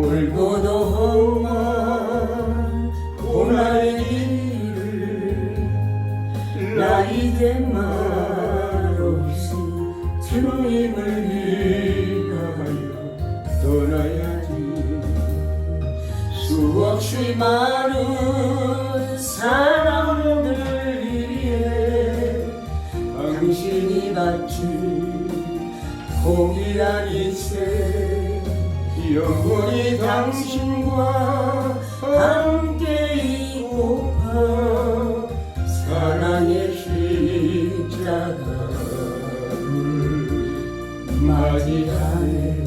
멀고도 험한 고난의 길을 나 이제 말없이 주님을 위하여 떠나야지. 수없이 많은 사람들 위해 당신이 바친 고귀한 인생 영원히 당신과 함께 있고파 사랑의 십자가를 맞이하네.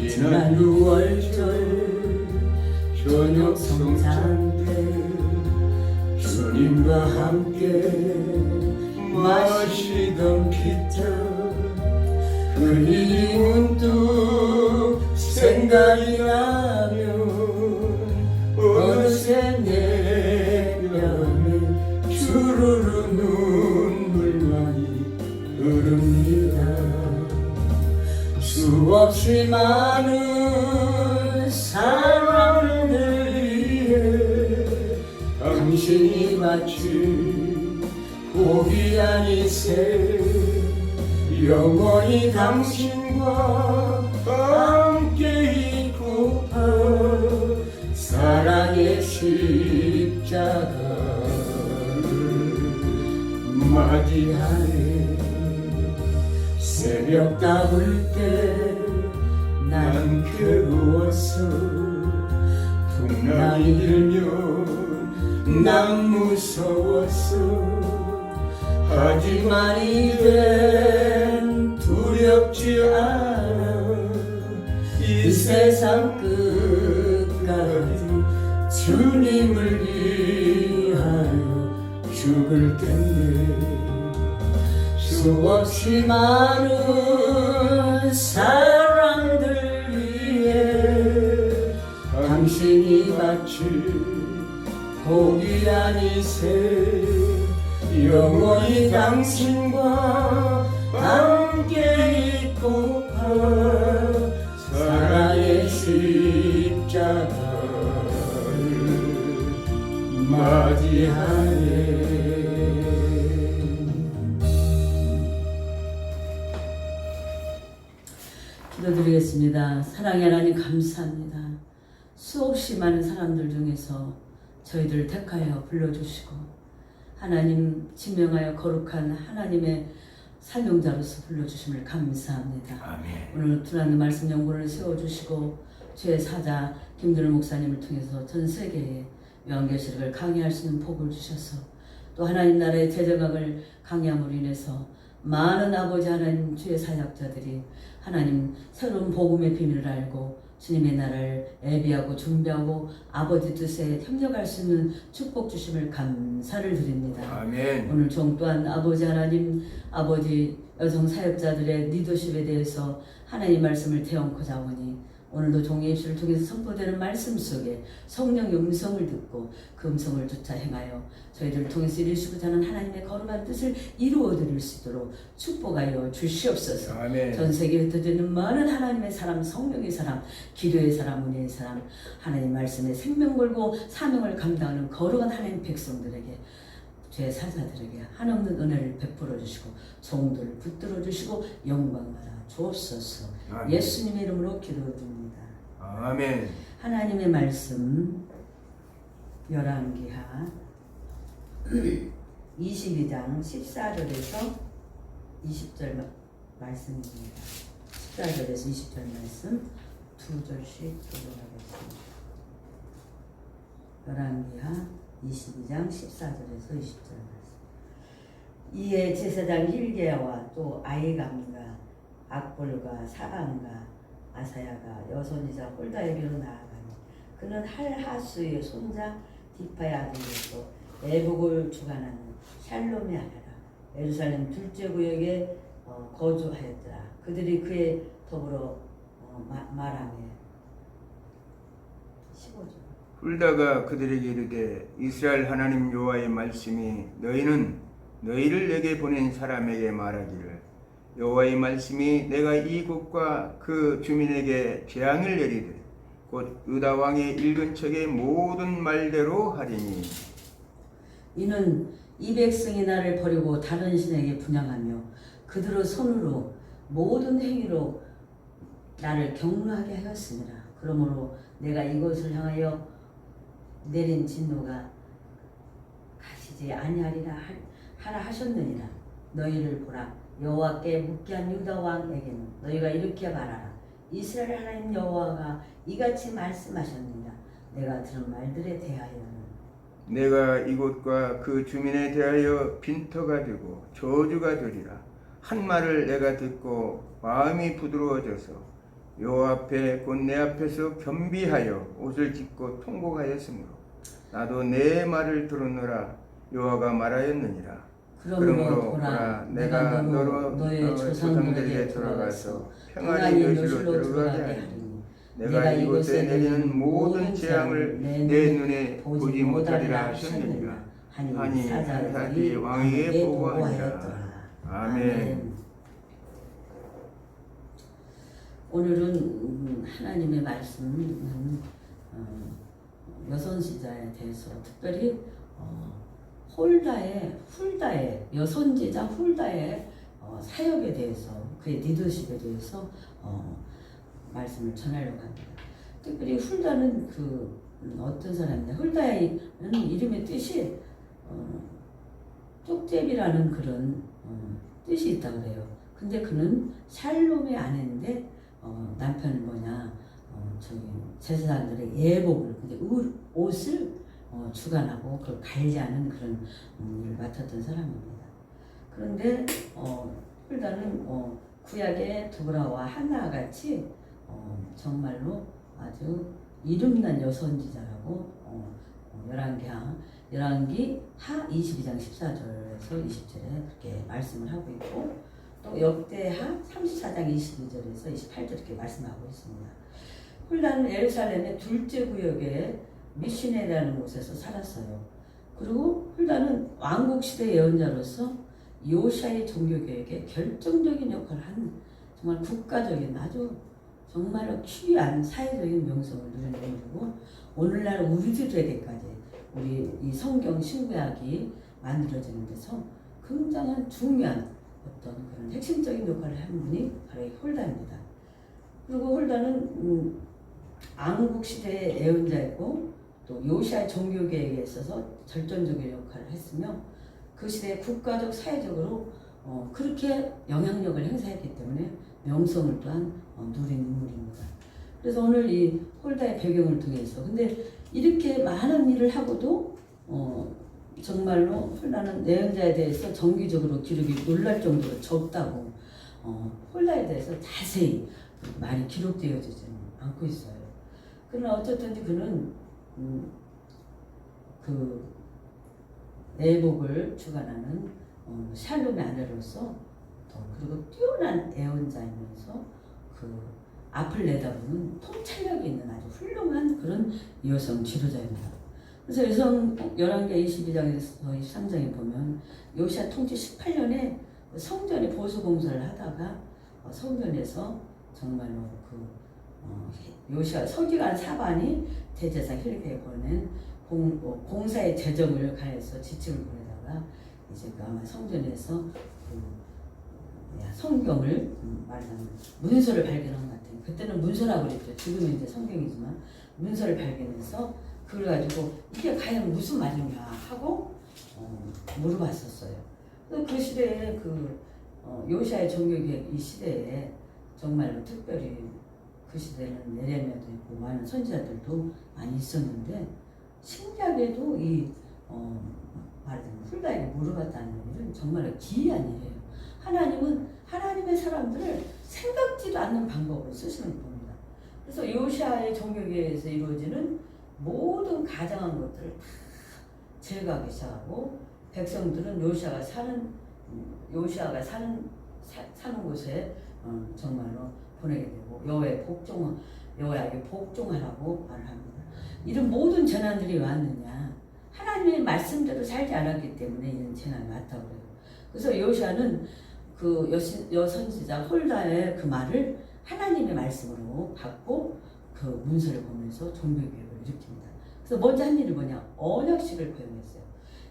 지난 6월절 저녁 성찬 때 주님과 함께 마시던 피자 그 일이 문득 생각이 나면 어느새 내 뺨에 주르르 눈물만이 흐릅니다. 수없이 많은 사람들 위해 당신이 바친 고귀한 인생 영원히 당신과 함께 있고파 사랑의 십자가를 맞이하네. 새벽 따블 때 난 괴로웠어. 풍랑이 길면 난 무서웠어. 하지만 이젠 두렵지 않아. 이 세상 끝까지 주님을 위하여 죽을 텐데. 수없이 많은 사람들 위해 당신이 바친 고귀한 인생 영원히 당신과 함께 있고파 사랑의 십자가를 맞이하네. 기도드리겠습니다. 사랑의 하나님 감사합니다. 수없이 많은 사람들 중에서 저희들을 택하여 불러주시고 하나님 지명하여 거룩한 하나님의 사명자로서 불러주심을 감사합니다. 아멘. 오늘 두나는 말씀 연구를 세워주시고 주의 사자 김준호 목사님을 통해서 전 세계에 요한계시록을 강의할 수 있는 복을 주셔서 또 하나님 나라의 재정학을 강의함으로 인해서 많은 아버지 하나님 주의 사역자들이 하나님 새로운 복음의 비밀을 알고 주님의 나라를 예비하고 준비하고 아버지 뜻에 협력할 수 있는 축복 주심을 감사를 드립니다. 아멘. 오늘 종 또한 아버지 하나님 아버지 여성 사역자들의 리더십에 대해서 하나님 말씀을 태워놓고자 하오니 오늘도 종의 입술을 통해서 선포되는 말씀 속에 성령의 음성을 듣고 그 음성을 쫓아 행하여 저희들을 통해서 이루시고자 하는 하나님의 거룩한 뜻을 이루어 드릴 수 있도록 축복하여 주시옵소서. 아멘. 전 세계에 흩어지는 많은 하나님의 사람, 성령의 사람, 기도의 사람, 은혜의 사람, 하나님 말씀에 생명 걸고 사명을 감당하는 거룩한 하나님 백성들에게 죄 사자들에게 한없는 은혜를 베풀어 주시고 종들을 붙들어 주시고 영광 받아 주옵소서. 아멘. 예수님의 이름으로 기도드립니다. 아멘. 하나님의 말씀 열왕기하 22장 14절에서 20절 말씀입니다. 14절에서 20절 말씀 두 절씩 교독하겠습니다. 열왕기하 22장 14절에서 20절 말씀. 이에 제사장 힐게야와 또 아이감과 악볼과 사방과 아사야가 여손이자 홀다에게로 나아가니 그는 할하수의 손자 디파의 아들이었고 애복을 주관하는 샬롬의 아내라. 예루살렘 둘째 구역에 거주하였더라. 그들이 그에 더불어 말하며 15절. 훌다가 그들에게 이르되 이스라엘 하나님 여호와의 말씀이 너희는 너희를 내게 보낸 사람에게 말하기를 여호와의 말씀이 내가 이곳과 그 주민에게 재앙을 내리되 곧 유다 왕의 읽은 척의 모든 말대로 하리니 이는 이 백성이 나를 버리고 다른 신에게 분향하며 그들의 손으로 모든 행위로 나를 경노하게 하였습니다. 그러므로 내가 이것을 향하여 내린 진노가 가시지 아니하리라 하라 하셨느니라. 너희를 보라, 여호와께 묻게 한 유다 왕에게는 너희가 이렇게 말하라. 이스라엘 하나님 여호와가 이같이 말씀하셨느니라. 내가 들은 말들에 대하여는 내가 이곳과 그 주민에 대하여 빈터가 되고 저주가 되리라. 한 말을 내가 듣고 마음이 부드러워져서 여호와 앞에 곧 내 앞에서 겸비하여 옷을 찢고 통곡하였으므로 나도 내 말을 들었노라. 여호와가 말하였느니라. 그러므로 보라, 내가 너로 너의 조상들에게 돌아가서 평안히 너희로 들어가게 하리니 내가 이곳에 내리는 모든 재앙을 내 눈에 보지 못하리라 하셨느니라. 하니 사자들이 왕에게 보고하니라. 아멘. 오늘은 하나님의 말씀은 여선지자에 대해서 특별히 훌다의 여선지자 훌다의 사역에 대해서 그의 리더십에 대해서 말씀을 전하려고 합니다. 특별히 훌다는 어떤 사람이냐? 훌다의 이름의 뜻이 쪽제비라는 그런 뜻이 있다고 해요. 근데 그는 샬롬의 아내인데 남편은 제사장들의 예복을 근데 옷을 주관하고 그걸 관리하는 그런 일을 맡았던 사람입니다. 그런데 훌다는 구약의 두브라와 한나와 같이 정말로 아주 이름난 여선지자라고 열왕기 하 22장 14절에서 20절에 그렇게 말씀을 하고 있고 또 역대하 34장 22절에서 28절 이렇게 말씀하고 있습니다. 훌다는 예루살렘의 둘째 구역에 미시네라는 곳에서 살았어요. 그리고 훌다는 왕국 시대 예언자로서 요시아의 종교개혁에 결정적인 역할을 한 정말 국가적인 아주 정말로 귀한 사회적인 명성을 누린 인물이고 오늘날 우리들에게까지 우리 이 성경 신구약이 만들어지는 데서 굉장한 중요한 어떤 그런 핵심적인 역할을 한 분이 바로 훌다입니다. 그리고 훌다는 왕국 시대의 예언자이고 또 요시아의 종교개혁에 있어서 절정적인 역할을 했으며 그 시대의 국가적 사회적으로 그렇게 영향력을 행사했기 때문에 명성을 또한 누린 인물입니다. 그래서 오늘 이 홀다의 배경을 통해서 근데 이렇게 많은 일을 하고도 정말로 홀다는 예언자에 대해서 정기적으로 기록이 놀랄 정도로 적다고 홀다에 대해서 자세히 많이 기록되어지지는 않고 있어요. 그러나 어쨌든지 그는 그 내복을 주관하는 샬롬의 아내로서 그리고 뛰어난 예언자이면서 그 앞을 내다보는 통찰력이 있는 아주 훌륭한 그런 여성 지도자입니다. 그래서 열왕기 22장에서 23장에 보면 요시아 통치 18년에 성전에 보수 공사를 하다가 성전에서 정말로 요시아 서기관 사반이 대제사 힐기에 보낸 공사의 재정을 가해서 지침을 보내다가 이제 아마 성전에서 성경을 말하자면 문서를 발견한 것 같아요. 그때는 문서라고 그랬죠. 지금은 이제 성경이지만 문서를 발견해서 그걸 가지고 이게 과연 무슨 말이냐 하고 물어봤었어요. 그 시대에 요시아의 종교개혁 이 시대에 정말로 특별히 그 시대는 예레미야도 있고 많은 선지자들도 많이 있었는데 신약에도 이 말하자면 훌다에게 물어봤다는 일은 정말로 기이한 일이에요. 하나님은 하나님의 사람들을 생각지도 않는 방법을 쓰시는 겁니다. 그래서 요시아의 종교개혁에서 이루어지는 모든 가장한 것들을 다 제거하기 시작하고 백성들은 요시아가 사는 곳에 정말로 보내게 되고 여호와에게 복종하라고 말을 합니다. 이런 모든 재난들이 왔느냐? 하나님의 말씀대로 살지 않았기 때문에 이런 재난이 왔다고 그래요. 그래서 요시아는 그 여선지자 홀다의 그 말을 하나님의 말씀으로 받고 그 문서를 보면서 종교개혁을 일으킵니다. 그래서 먼저 한 일이 뭐냐? 언약식을 거행했어요.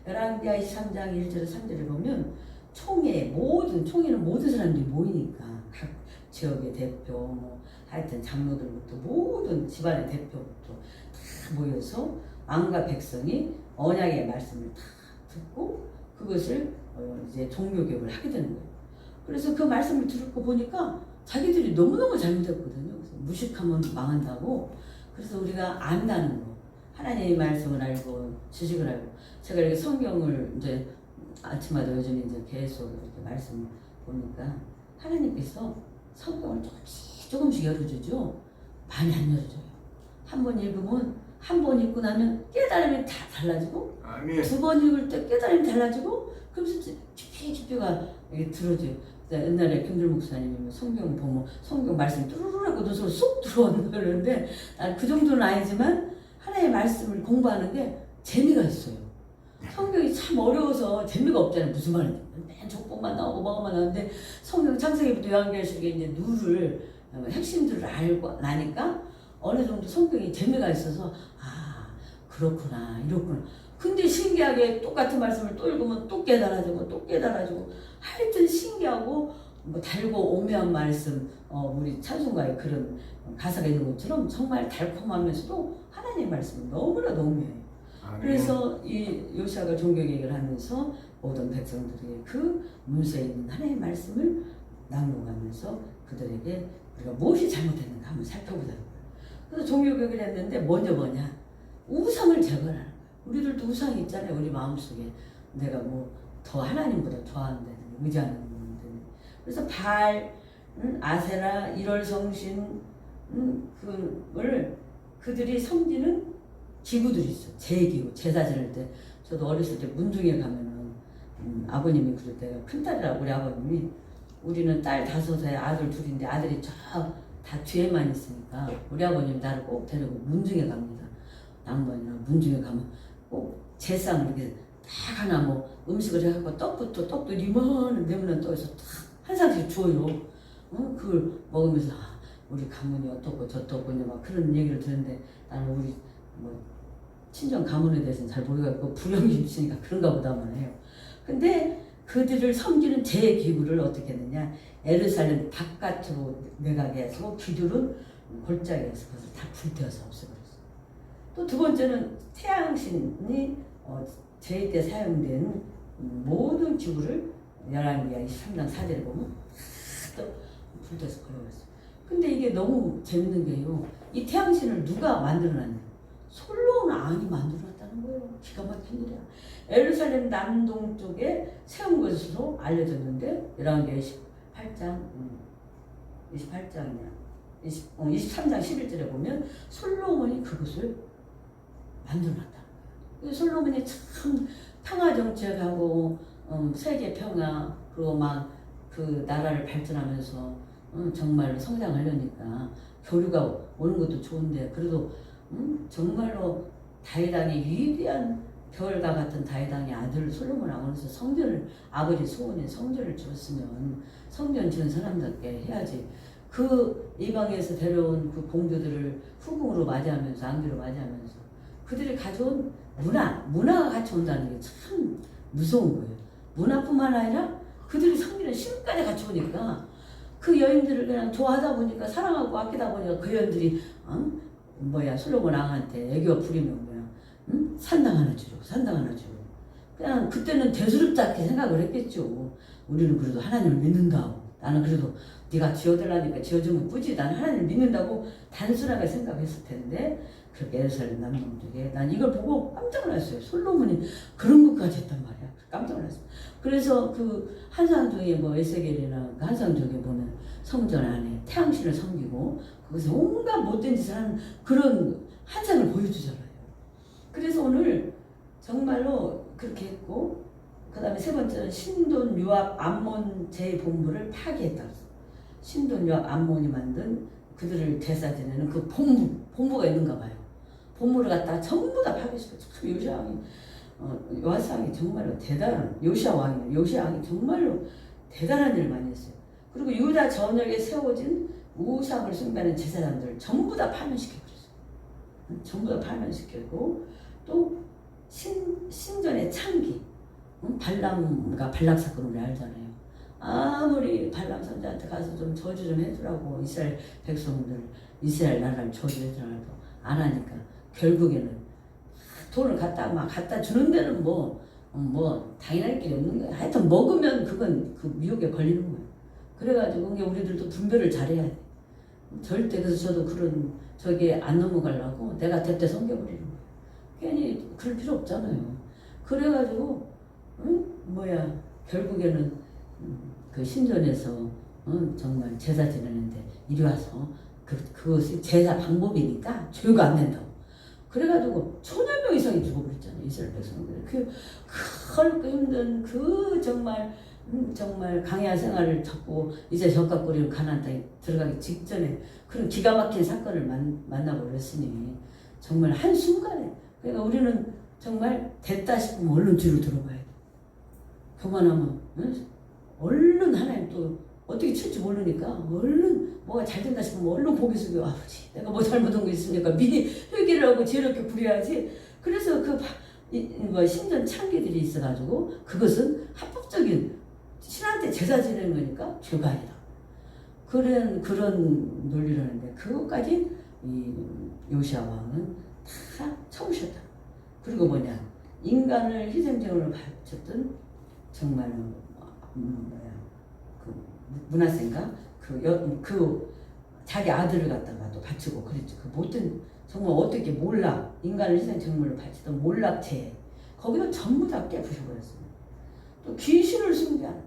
열왕기하 23장 1절에 3절을 보면 총회는 모든 사람들이 모이니까 각 지역의 대표, 뭐 하여튼 장로들부터 모든 집안의 대표부터 다 모여서 왕과 백성이 언약의 말씀을 다 듣고 그것을 이제 종교개혁을 하게 되는 거예요. 그래서 그 말씀을 듣고 보니까 자기들이 너무너무 잘못했거든요. 그래서 무식하면 망한다고. 그래서 우리가 안다는 거, 하나님의 말씀을 알고 지식을 알고, 제가 이렇게 성경을 이제 아침마다 요즘 이제 계속 이렇게 말씀 보니까 하나님께서 성경을 조금씩 열어주죠. 많이 안 열어줘요. 한 번 읽으면 한 번 읽고 나면 깨달음이 다 달라지고, 아멘. 두 번 읽을 때 깨달음이 달라지고, 그러면서 깊이가 들어져요. 옛날에 김들 목사님이 성경 보면 성경 말씀 뚜루루 하고 눈으로 쏙 들어오는 그러는데 난 그 정도는 아니지만 하나님의 말씀을 공부하는 게 재미가 있어요. 성경이 참 어려워서 재미가 없잖아요. 무슨 말인지 맨 족보만 나오고 뭐만 나오는데 성경 창세기부터 요한계시록에 이제 누를 핵심들을 알고 나니까 어느 정도 성경이 재미가 있어서 아 그렇구나 이렇구나. 근데 신기하게 똑같은 말씀을 또 읽으면 또 깨달아지고 하여튼 신기하고 뭐 달고 오묘한 말씀 우리 찬송가에 그런 가사가 있는 것처럼 정말 달콤하면서도 하나님의 말씀이 너무나도 오묘해요. 그래서 이 요시아가 종교개혁을 하면서 모든 백성들에게 그 문서에 있는 하나님의 말씀을 낭독하면서 그들에게 우리가 무엇이 잘못했는가 한번 살펴보자는 거예요. 그래서 종교개혁을 했는데 먼저 뭐냐? 우상을 제거하는 거예요. 우리들도 우상이 있잖아요. 우리 마음속에 내가 뭐 더 하나님보다 좋아한다는 의지하는 건데 그래서 발, 아세라, 일월성신 그걸 그들이 섬기는 기구들이 있어. 제기구, 제사 지낼 때 저도 어렸을 때 문중에 가면은 아버님이 그럴 때 큰딸이라고 우리 아버님이 우리는 딸 5에 아들 2인데 아들이 저 다 뒤에만 있으니까 우리 아버님이 나를 꼭 데리고 문중에 갑니다. 낭만이나 문중에 가면 꼭 제상 이렇게 딱 하나 뭐 음식을 해갖고 떡도 이만한 네모난 떡에서 딱 한 상씩 줘요. 그걸 먹으면서 우리 가문이 어떻고 저떻고 막 그런 얘기를 듣는데 나는 우리 뭐 친정 가문에 대해서는 잘 모르겠고 불형이 있으니까 그런가 보다만 해요. 근데 그들을 섬기는 제기구를 어떻게 했느냐? 예루살렘 바깥으로 내가게 해서 귀들은 골짜기에 해서 그것을 다 불태워서 없애버렸어요. 또 두 번째는 태양신이 제위 때 사용된 모든 기구를 열왕기하 23장 4절에 보면 또 불태워서 버려버렸어요. 근데 이게 너무 재밌는 게요. 이 태양신을 누가 만들어놨냐? 솔로몬 왕이 만들어놨다는 거예요. 기가 막힌 일이야. 예루살렘 남동쪽에 세운 것으로 알려졌는데 열왕기하 23장 11절에 보면 솔로몬이 그것을 만들어놨다는 거예요. 솔로몬이 참 평화 정책하고 세계 평화 그리고 막 그 나라를 발전하면서 정말로 성장하려니까 교류가 오는 것도 좋은데 그래도 정말로 다윗왕의 위대한 별과 같은 다윗왕의 아들 솔로몬 왕으로서 성전을 아버지 소원인 성전을 지었으면 성전 지은 사람답게 해야지. 그 이방에서 데려온 그 공주들을 후궁으로 맞이하면서 안기로 맞이하면서 그들이 가져온 문화가 같이 온다는 게 참 무서운 거예요. 문화뿐만 아니라 그들이 섬기는 신까지 같이 오니까 그 여인들을 그냥 좋아하다 보니까 사랑하고 아끼다 보니까 그 여인들이 솔로몬 왕한테 애교 부리면 산당 하나 주고 그냥 그때는 대수롭지 않게 생각을 했겠죠. 우리는 그래도 하나님을 믿는다고 나는 그래도 네가 지어달라니까 지어주면 꾸지 난 하나님을 믿는다고 단순하게 생각했을 텐데 그렇게 예루살렘 남동쪽에 난 이걸 보고 깜짝 놀랐어요. 솔로몬이 그런 것까지 했단 말이야. 깜짝 놀랐어요. 그래서 그 한상중에 뭐 에세겔이나 그 한상중에 보면 성전 안에 태양신을 섬기고 거기서 온갖 못된 짓을 하는 그런 한상을 보여주잖아요. 그래서 오늘 정말로 그렇게 했고 그 다음에 세 번째는 신돈 요압 암몬 제 본부를 파괴했다. 신돈 요압 암몬이 만든 그들을 제사 지내는 그 본부가 있는가 봐요. 본부를 갖다가 전부 다 파괴시켰죠. 참 요시아 왕이 정말로 대단한 요시아 왕이 정말로 대단한 일을 많이 했어요. 그리고 유다 전역에 세워진 우상을 숭배하는 제사장들 전부 다 파면시켜버렸어요. 전부 다 파면시키고 또 신전의 창기, 발람과 발락 사건을 우리 알잖아요. 아무리 발람 선자한테 가서 좀 저주 좀 해주라고 이스라엘 백성들, 이스라엘 나라를 저주해주라고 안 하니까 결국에는 돈을 갖다 주는 데는 뭐 당연할 길이 없는 거야. 하여튼 먹으면 그건 그 미혹에 걸리는 거야. 그래가지고 우리들도 분별을 잘해야 돼. 절대. 그래서 저도 저게 안 넘어가려고 내가 대대 섬겨버리는 거야. 괜히 그럴 필요 없잖아요. 그래가지고 결국에는 그 신전에서 정말 제사 지내는데 이리 와서 그것이 제사 방법이니까 조유가 안 된다고. 그래가지고 1000여 명 이상이 죽어버렸잖아요. 이스라엘 백성들. 헐고 힘든 정말 강야 생활을 접고 이제 젓가락거리로 가나안 땅에 들어가기 직전에 그런 기가 막힌 사건을 만나버렸으니 정말 한순간에. 그러니까 우리는 정말 됐다 싶으면 얼른 뒤로 들어가야 돼. 교만하면 얼른 하나님 또 어떻게 칠지 모르니까 얼른 뭐가 잘 된다 싶으면 얼른 고개 숙여. 아버지 내가 뭐 잘못한 거 있으니까 미리 회개를 하고 죄롭게 부려야지. 그래서 신전 창기들이 있어가지고 그것은 합법적인 신한테 제사 지내는 거니까 죄가 아니다. 그런 논리라는데 그것까지 이 요시야 왕은 다 쳐부셨다. 그리고 인간을 희생제물로 바쳤던 정말 문하세인가 자기 아들을 갖다가 또 바치고 그랬죠. 그 모든 정말 어떻게 인간을 희생제물로 바치던 몰락죄 거기도 전부 다 깨부셔버렸습니다. 또 귀신을 숭배하는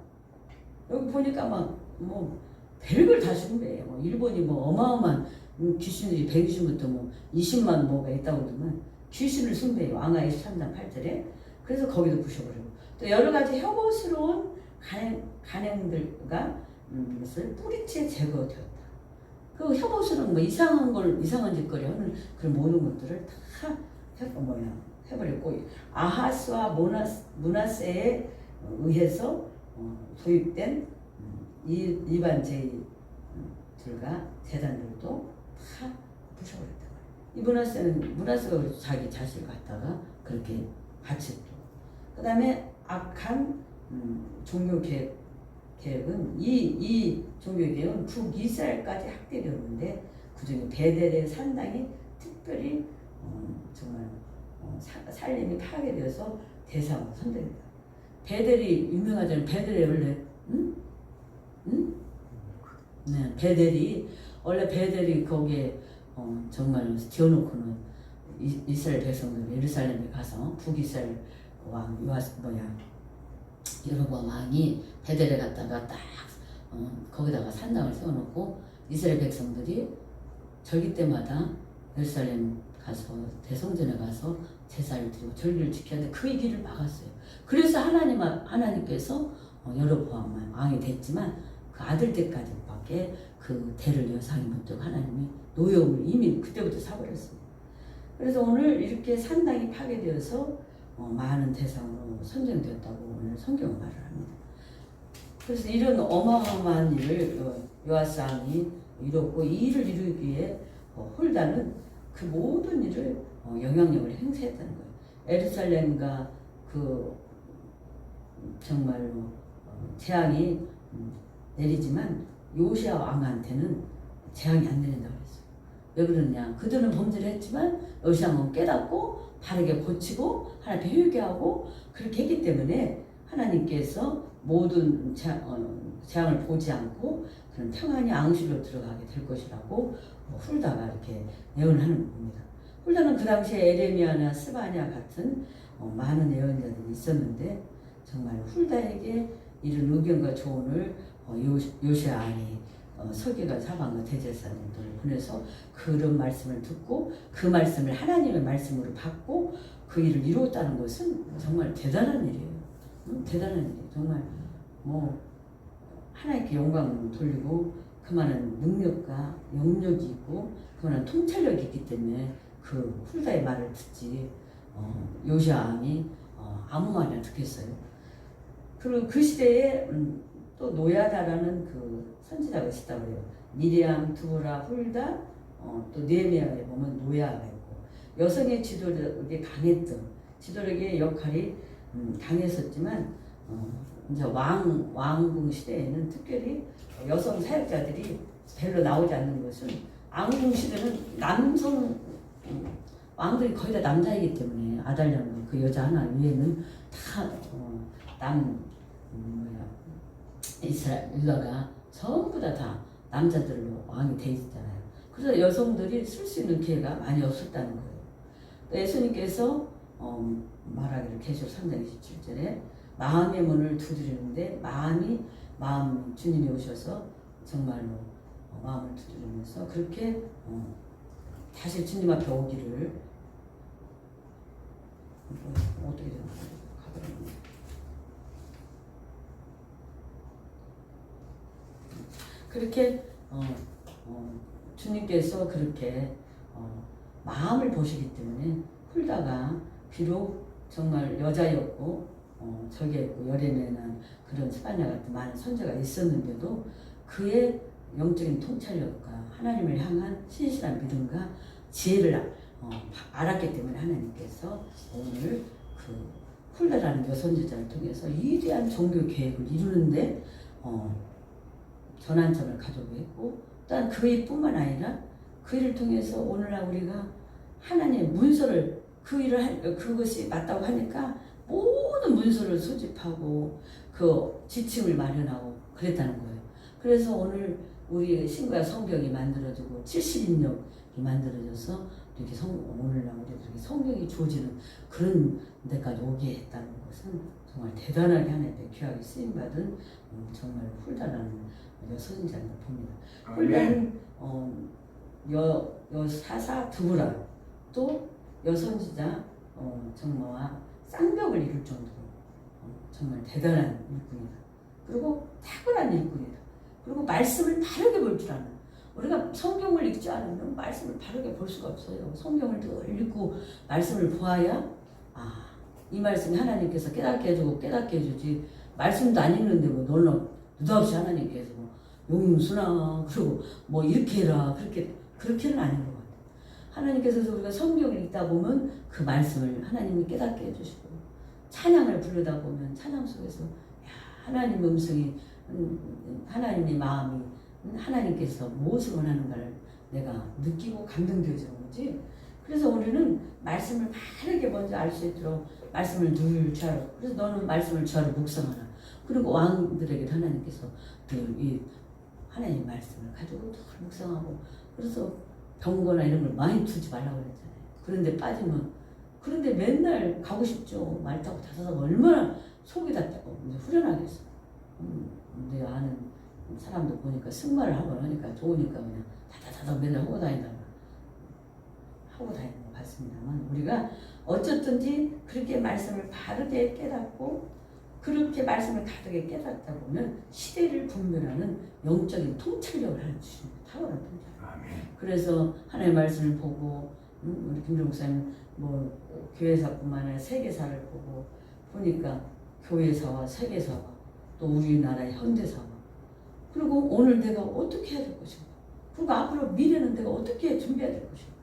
여기 보니까 별걸 다 숭배해요. 일본이 어마어마한 귀신들이 120부터 20만 뭐가 있다고 그러면 귀신을 숭배해요. 왕하 23장 8절에. 그래서 거기도 부셔버리고 또 여러 가지 혐오스러운 간행들과 것을 뿌리째 제거되었다. 그 혐오스러운 이상한 짓거리 하는 그런 모든 것들을 다 해버렸고 아하스와 문하세에 의해서 도입된 일반 제의들과 재단들도 다 부셔버렸다. 이 문하세가 자기 자식을 갖다가 그렇게 바쳤고, 그 다음에 악한 종교 계획은 이 종교 계획은 북이스라엘까지 확대되었는데 그중에 베델의 산당이 특별히 정말 살림이 파괴되어서 대상으로 선정된다. 베델이 유명하잖아요. 베델이 원래 네, 베델이 거기에 정말 지어놓고는 이스라엘 백성들 예루살렘에 가서 북이스라엘 왕 여로보암 왕이 베델에 갔다가 딱 거기다가 산당을 세워놓고 이스라엘 백성들이 절기 때마다 예루살렘 가서 대성전에 가서 제사를 드리고 절기를 지켜야 돼. 그 길을 막았어요. 그래서 하나님께서 여로보암 왕이 됐지만 그 아들 때까지밖에 그 대를 이어서 못하고 하나님이 노여움을 이미 그때부터 사버렸습니다. 그래서 오늘 이렇게 산당이 파괴되어서 많은 대상으로 선정되었다고 오늘 성경은 말을 합니다. 그래서 이런 어마어마한 일을 요아스 왕이 이뤘고 이 일을 이루기 위해 홀다는 그 모든 일을 영향력을 행사했다는 거예요. 예루살렘과 정말로 재앙이 내리지만 요시야 왕한테는 재앙이 안 내린다고 그랬어요. 왜 그러냐? 그들은 범죄를 했지만 요시야 왕은 깨닫고 바르게 고치고 하나님 앞에 회개하고 그렇게 했기 때문에 하나님께서 모든 재앙을 보지 않고 그런 평안히 앙실로 들어가게 될 것이라고 훌다가 이렇게 예언하는 겁니다. 훌다는 그 당시에 에레미야나 스바냐 같은 많은 예언자들이 있었는데 정말 훌다에게 이런 의견과 조언을 요시야 왕이 서기관 사방과 대제사장들을 보내서 그런 말씀을 듣고 그 말씀을 하나님의 말씀으로 받고 그 일을 이루었다는 것은 정말 대단한 일이에요. 대단한 일이에요. 정말 하나님께 영광을 돌리고 그만한 능력과 영역이 있고 그만한 통찰력이 있기 때문에 그 훌다의 말을 듣지 요시야 왕이 아무 말이나 듣겠어요. 그리고 그 시대에 또 노야다라는 그 선지자가 있었다고 그래요. 미리암, 두보라, 훌다, 또 느헤미야에 보면 노야가 있고 여성의 지도력이 강했던 지도력의 역할이 강했었지만 이제 왕궁 시대에는 특별히 여성 사역자들이 별로 나오지 않는 것은 왕궁 시대는 남성 왕들이 거의 다 남자이기 때문에 아달랴 그 여자 하나 위에는 다남 이스라엘 율라가 전부 다 남자들로 왕이 돼 있잖아요. 그래서 여성들이 쓸 수 있는 기회가 많이 없었다는 거예요. 또 예수님께서 말하기를 계시록 3장 27절에 마음의 문을 두드리는데 마음 주님이 오셔서 정말로 마음을 두드리면서 그렇게 다시 주님 앞에 오기를 어떻게 되나 가버렸네. 그렇게 주님께서 그렇게 마음을 보시기 때문에 훌다가 비록 정말 여자였고 저기했고 열애매난 그런 스파냐 같은 많은 선제가 있었는데도 그의 영적인 통찰력과 하나님을 향한 신실한 믿음과 지혜를 알았기 때문에 하나님께서 오늘 그 훌다라는 여선지자를 통해서 위대한 종교 계획을 이루는데 전환점을 가져오고 있고 또한 그의 뿐만 아니라 그 일을 통해서 오늘날 우리가 하나님의 문서를 그 일을 그것이 맞다고 하니까 모든 문서를 수집하고 그 지침을 마련하고 그랬다는 거예요. 그래서 오늘 우리 신구약 성경이 만들어지고 70인력이 만들어져서 이렇게 오늘날 우리들에게 성경이 주어지는 그런 데까지 오게 했다는 것은 정말 대단하게 하나님의 귀하게 쓰임받은 정말 훌다라는 여선지자를 봅니다. 훌다는 여사사 두브라 또 여선지자 정모와 쌍벽을 이룰 정도로 정말 대단한 일꾼이다. 그리고 탁월한 일꾼이다. 그리고 말씀을 바르게 볼 줄 아는 우리가 성경을 읽지 않으면 말씀을 바르게 볼 수가 없어요. 성경을 늘 읽고 말씀을 보아야 이 말씀이 하나님께서 깨닫게 해주고 깨닫게 해주지 말씀도 안 읽는데 뭐 너는 느닷없이 하나님께서 용수나 그리고 뭐 이렇게 해라 그렇게는 아닌 것 같아요. 하나님께서 우리가 성경을 읽다 보면 그 말씀을 하나님이 깨닫게 해주시고 찬양을 부르다 보면 찬양 속에서 하나님 음성이 하나님의 마음이 하나님께서 무엇을 원하는가를 내가 느끼고 감동되어지는 거지. 그래서 우리는 말씀을 바르게 먼저 알 수 있도록 말씀을 늘 주하라. 그래서 너는 말씀을 주하라 묵상하라. 그리고 왕들에게 하나님께서 이 하나님의 말씀을 가지고 늘 묵상하고 그래서 병거나 이런 걸 많이 두지 말라고 그랬잖아요. 그런데 빠지면 그런데 맨날 가고 싶죠. 말 타고 다사서 얼마나 속이 다 후련하겠어. 내 아는 사람도 보니까 승마를 하고 하니까 좋으니까 그냥 다다다다 맨날 하고 다니는 거 봤습니다만 우리가 어쨌든지 그렇게 말씀을 바르게 깨닫고 그렇게 말씀을 가득히 깨닫다 보면 시대를 분별하는 영적인 통찰력을 하는 주십니다. 탁월한 통찰력. 그래서 하나님의 말씀을 보고 우리 김종 목사님 뭐 교회사뿐만 아니라 세계사를 보고 보니까 교회사와 세계사와 또 우리나라의 현대사와 그리고 오늘 내가 어떻게 해야 될 것인가 그리고 앞으로 미래는 내가 어떻게 준비해야 될 것인가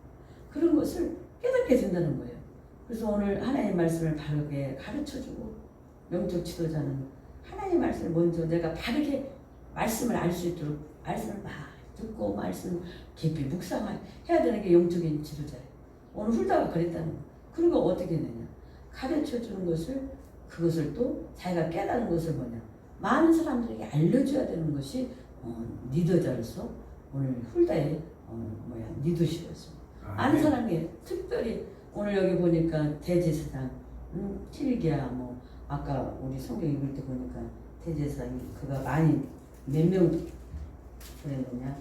그런 것을 깨닫게 된다는 거예요. 그래서 오늘 하나님의 말씀을 바르게 가르쳐주고 영적 지도자는 하나님의 말씀을 먼저 내가 바르게 말씀을 알 수 있도록 말씀을 막 듣고 말씀 깊이 묵상해야 되는 게 영적인 지도자예요. 오늘 훌다가 그랬다는 거예요. 그리고 어떻게 되냐 가르쳐주는 것을 그것을 또 자기가 깨닫는 것을 뭐냐 많은 사람들에게 알려줘야 되는 것이 리더자로서 오늘 훌다의 리더십이었습니다. 아는 사람이 특별히 오늘 여기 보니까 대제사장 킬기야 뭐 아까 우리 성경 읽을 때 보니까 대제사장이 그가 많이 몇 명 그랬느냐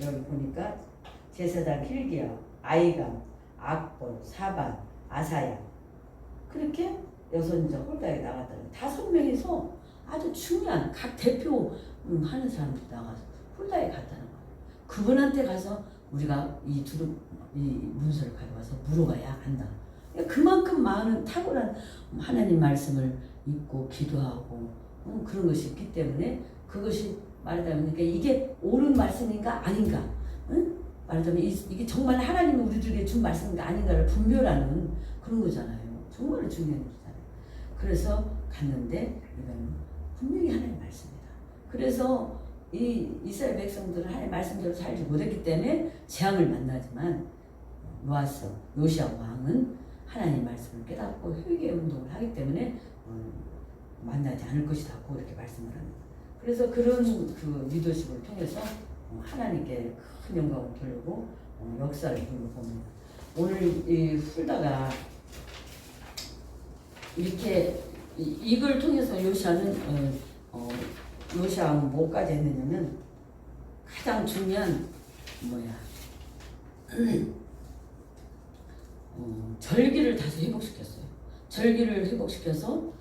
여기 보니까 제사장 킬기야 아이감 악본 사반 아사야 그렇게 여선지자 홀다에 나갔다는 5명이서 아주 중요한 각 대표 하는 사람들이 나가서 홀다에 갔다는 거예요. 그분한테 가서 우리가 이 문서를 가져와서 물어봐야 한다. 그만큼 많은 탁월한 하나님 말씀을 읽고 기도하고 그런 것이 있기 때문에 그것이 말하자면 그러니까 이게 옳은 말씀인가 아닌가, 응? 말하자면 이게 정말 하나님이 우리들에게 준 말씀인가 아닌가를 분별하는 그런 거잖아요. 정말 중요한 거잖아요. 그래서 갔는데 이건 분명히 하나님 말씀이다. 그래서 이 이스라엘 백성들은 하나님 말씀대로 살지 못했기 때문에 재앙을 만나지만 요시야 왕은 하나님 말씀을 깨닫고 회개 운동을 하기 때문에 만나지 않을 것이라고 이렇게 말씀을 합니다. 그래서 그런 그 리더십을 통해서 하나님께 큰 영광을 돌리고 역사를 이루는 봅니다. 오늘 이 훌다가 이렇게 이걸 통해서 요시아는 요시아는 뭐까지 했느냐면 가장 중요한 절기를 다시 회복시켰어요. 절기를 회복시켜서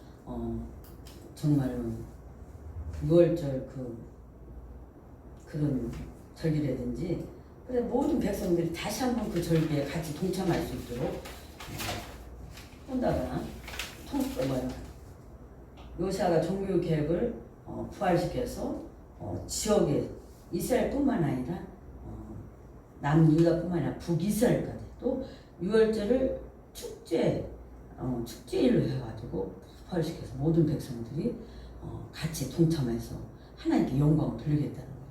정말로 6월절 그런 절기라든지 그래서 모든 백성들이 다시 한번 그 절기에 같이 동참할 수 있도록 혼다가 요시아가 종교 계획을 부활시켜서 지역에 이스라엘뿐만 아니라 남유다뿐만 아니라 북이스라엘까지 또 6월절을 축제일로 해가지고 부활시켜서 모든 백성들이 같이 동참해서 하나님께 영광을 돌리겠다는 거예요.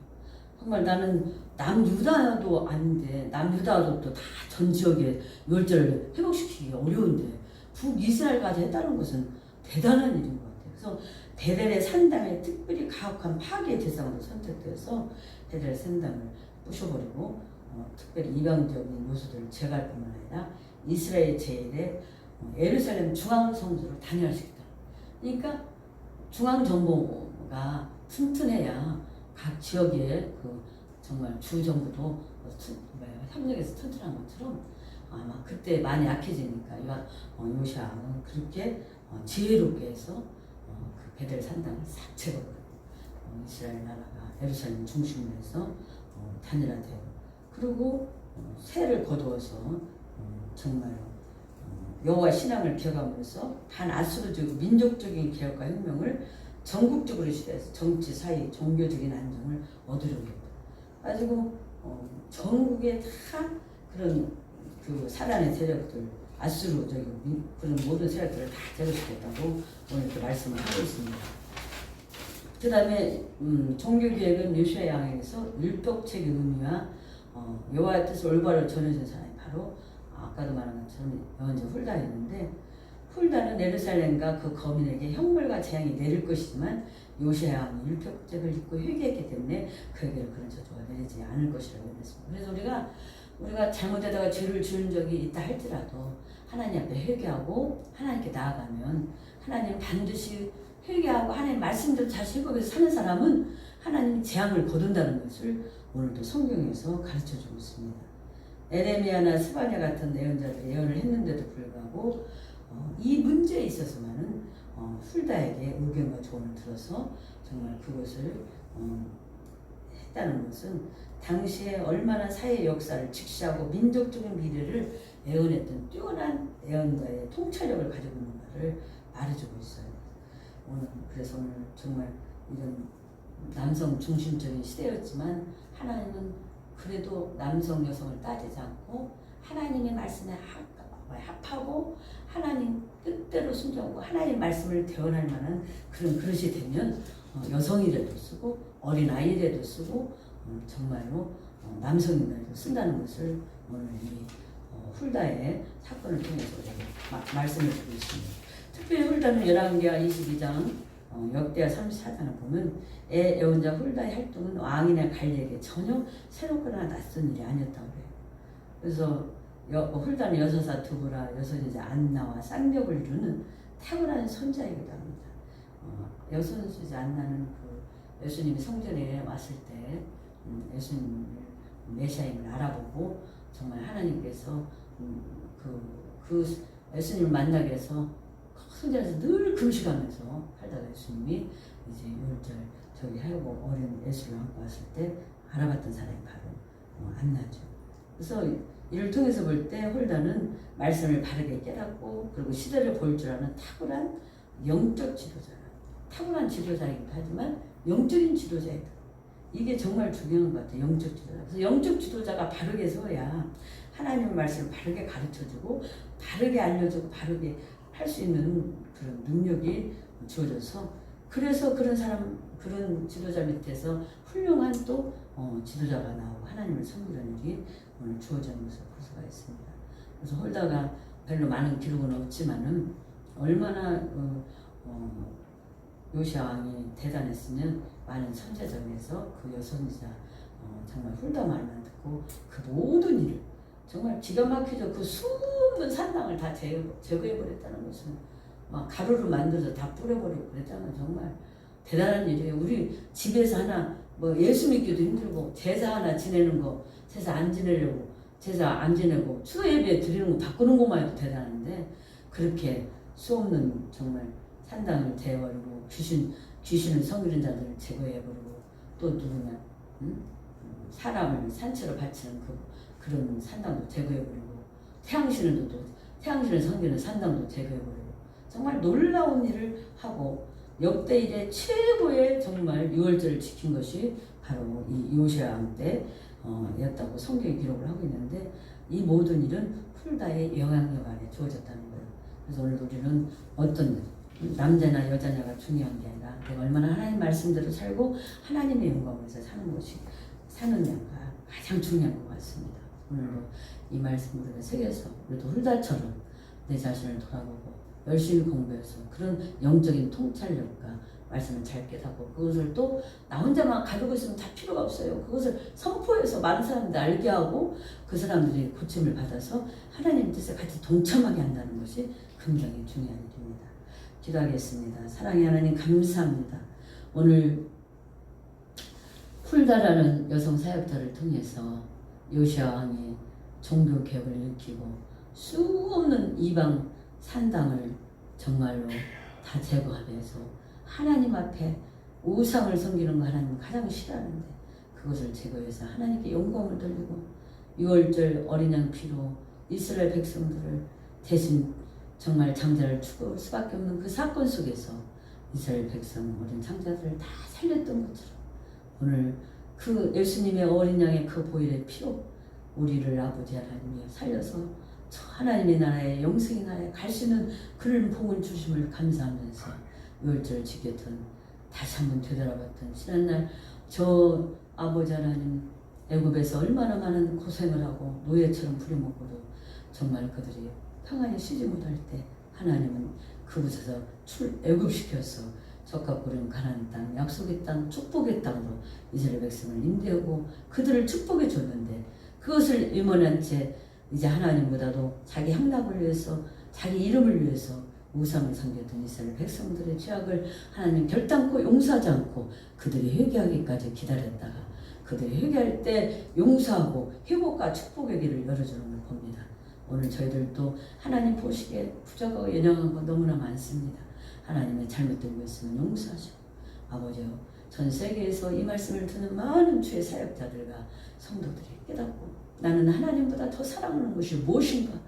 정말 나는 남유다도 아닌데 남유다도 또 다 전 지역에 6월절을 회복시키기가 어려운데 북이스라엘까지 했다는 것은 대단한 일인 것 같아요. 그래서 베델의 산당을 특별히 가혹한 파괴의 대상으로 선택돼서 베델의 산당을 부셔버리고 특별히 이방적인 요소들을 제거할 뿐만 아니라 이스라엘 제1의 예루살렘 중앙성소를 단일화시켰다. 그러니까 중앙정부가 튼튼해야 각 지역의 그 정말 주정부도 협력해서 튼튼한 것처럼 아마 그때 많이 약해지니까 요시아는 그렇게 지혜롭게 해서 그 베델 산당을 싹 제거하고 이스라엘 나라가 예루살렘 중심으로 해서 단일화되고 그리고 새를 거두어서 정말 여호와 신앙을 기억하면서 반아수르적 민족적인 개혁과 혁명을 전국적으로 시도해서 정치, 사회, 종교적인 안정을 얻으려고 했다. 가지고 전국에 다 그런 그 사단의 세력들, 아수르적인 그런 모든 세력들을 다 제거시켰다고 오늘 이렇게 말씀을 하고 있습니다. 그 다음에 종교개혁은 요시아 양에서 율법책의 의미와 여호와의 뜻을 올바로 전해준 사람이 바로 아까도 말한 것처럼 먼저 훌다였는데 훌다는 예루살렘과 그 거민에게 형벌과 재앙이 내릴 것이지만 요시아 왕이 율법책을 읽고 회개했기 때문에 그에게는 그런 저주가 내리지 않을 것이라고 했습니다. 그래서 우리가 잘못하다가 죄를 지은 적이 있다 할지라도 하나님 앞에 회개하고 하나님께 나아가면 하나님 반드시 회개하고 하나님 말씀대로 다시 회복해서 사는 사람은 하나님이 재앙을 거둔다는 것을 오늘도 성경에서 가르쳐주고 있습니다. 에레미야나 스바냐 같은 예언자들이 예언을 했는데도 불구하고 이 문제에 있어서만은 훌다에게 의견과 조언을 들어서 정말 그것을 했다는 것은 당시에 얼마나 사회 역사를 직시하고 민족적인 미래를 예언했던 뛰어난 예언가의 통찰력을 가지고 있는가를 말해주고 있어요. 그래서 오늘 정말 이런 남성 중심적인 시대였지만 하나님은 그래도 남성 여성을 따지지 않고 하나님의 말씀에 합하고 하나님 뜻대로 순종하고 하나님의 말씀을 대언할 만한 그런 그릇이 되면 여성이라도 쓰고 어린아이라도 쓰고 정말로 남성이라도 쓴다는 것을 오늘 이 훌다의 사건을 통해서 말씀을 드리고 있습니다. 특별히 훌다는 열왕기하 22장 역대하 34장을 보면 예언자 훌다의 활동은 왕이나 관리에게 전혀 새롭거나 낯선 일이 아니었다고 해요. 그래서 훌다는 여서사 두브라, 여선이자 안나와 쌍벽을 이루는 탁월한 선자이기도 합니다. 여선이자 안나는 그 예수님이 성전에 왔을 때 예수님을 메시아임을 알아보고 정말 하나님께서 그 예수님을 만나기 위해서 성전에서 늘 금식하면서 하다가 예수님이 이제 6월절 저기 하고 어린 예수를 안고 왔을 때 알아봤던 사람이 바로 안나죠. 그래서 이를 통해서 볼 때 홀다는 말씀을 바르게 깨닫고 그리고 시대를 볼 줄 아는 탁월한 영적 지도자라. 타고난 지도자이기도 하지만 영적인 지도자이다. 이게 정말 중요한 것 같아요. 영적 지도자. 그래서 영적 지도자가 바르게 서야 하나님의 말씀을 바르게 가르쳐주고 바르게 알려주고 바르게 할 수 있는 그런 능력이 주어져서 그래서 그런 사람 그런 지도자 밑에서 훌륭한 또 지도자가 나오고 하나님을 섬기는 일이 오늘 주어지는 것을 볼 수가 있습니다. 그래서 홀다가 별로 많은 기록은 없지만은 얼마나 요시야 왕이 대단했으면 많은 선제전에서 그 여선지자 정말 홀다 말만 듣고 그 모든 일을 정말 기가 막히죠. 그 수많은 산당을 다 제거해버렸다는 것은 막 가루로 만들어서 다 뿌려버리고 그랬잖아요. 정말 대단한 일이에요. 우리 집에서 하나 뭐 예수 믿기도 힘들고 제사 하나 지내는 거 제사 안 지내려고 제사 안 지내고 추도 예배 드리는 거 바꾸는 것만 해도 대단한데 그렇게 수없는 정말 산당을 제거하고 귀신을 섬기는 자들을 제거해버리고 또 누구냐 사람을 산채로 바치는 그런 산당도 제거해버리고 태양신을 섬기는 산당도 제거해버리고 정말 놀라운 일을 하고 역대 이래 최고의 정말 유월절을 지킨 것이 바로 이 요시야 왕 때였다고 성경이 기록을 하고 있는데 이 모든 일은 훌다의 영향력 아래 주어졌다는 거예요. 그래서 오늘 우리는 어떤 남자나 여자냐가 중요한 게 아니라 내가 얼마나 하나님 말씀대로 살고 하나님의 영광을 위해서 사느냐가 가장 중요한 것 같습니다. 오늘도 이 말씀을 새겨서 우리도 훌다처럼 내 자신을 돌아보고 열심히 공부해서 그런 영적인 통찰력과 말씀을 잘 깨닫고 그것을 또 나 혼자만 가지고 있으면 다 필요가 없어요. 그것을 선포해서 많은 사람들 알게 하고 그 사람들이 고침을 받아서 하나님 뜻에 같이 동참하게 한다는 것이 굉장히 중요한 일입니다. 기도하겠습니다. 사랑의 하나님 감사합니다. 오늘 훌다라는 여성 사역자를 통해서 요시야 왕이 종교 개혁을 일으키고 수없는 이방 산당을 정말로 다 제거하면서 하나님 앞에 우상을 섬기는 거 하나님 가장 싫어하는데 그것을 제거해서 하나님께 영광을 돌리고 유월절 어린 양 피로 이스라엘 백성들을 대신 정말 장자를 추구할 수밖에 없는 그 사건 속에서 이스라엘 백성 어린 장자들을 다 살렸던 것처럼 오늘 그 예수님의 어린 양의 그 보혈의 피로 우리를 아버지 하나님이 살려서 저 하나님의 나라에 영생의 나라에 갈 수 있는 그런 복을 주심을 감사하면서 유월절을 지켰던 다시 한번 되돌아봤던 지난날 저 아버지 하나님 애굽에서 얼마나 많은 고생을 하고 노예처럼 부려먹고도 정말 그들이 평안히 쉬지 못할 때 하나님은 그곳에서 애굽시켜서 적합고른 가나안 땅 약속의 땅 축복의 땅으로 이스라엘 백성을 인도하고 그들을 축복해 줬는데 그것을 일원한 채 이제 하나님보다도 자기 향락을 위해서 자기 이름을 위해서 우상을 섬겼던 이스라엘 백성들의 죄악을 하나님 결단코 용서하지 않고 그들이 회개하기까지 기다렸다가 그들이 회개할 때 용서하고 회복과 축복의 길을 열어주는 걸 봅니다. 오늘 저희들도 하나님 보시기에 부족하고 연약한 거 너무나 많습니다. 하나님의 잘못된 거 있으면 용서하시고 아버지요 전 세계에서 이 말씀을 듣는 많은 주의 사역자들과 성도들이 깨닫고 나는 하나님보다 더 사랑하는 것이 무엇인가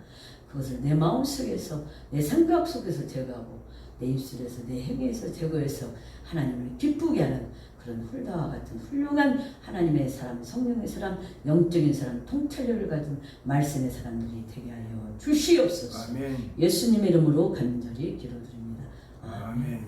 그것을 내 마음속에서 내 생각 속에서 제거하고 내 입술에서 내 행위에서 제거해서 하나님을 기쁘게 하는 그런 훌다와 같은 훌륭한 하나님의 사람, 성령의 사람, 영적인 사람, 통찰력을 가진 말씀의 사람들이 되게 하여 주시옵소서. 아멘. 예수님의 이름으로 간절히 기도드립니다. 아멘.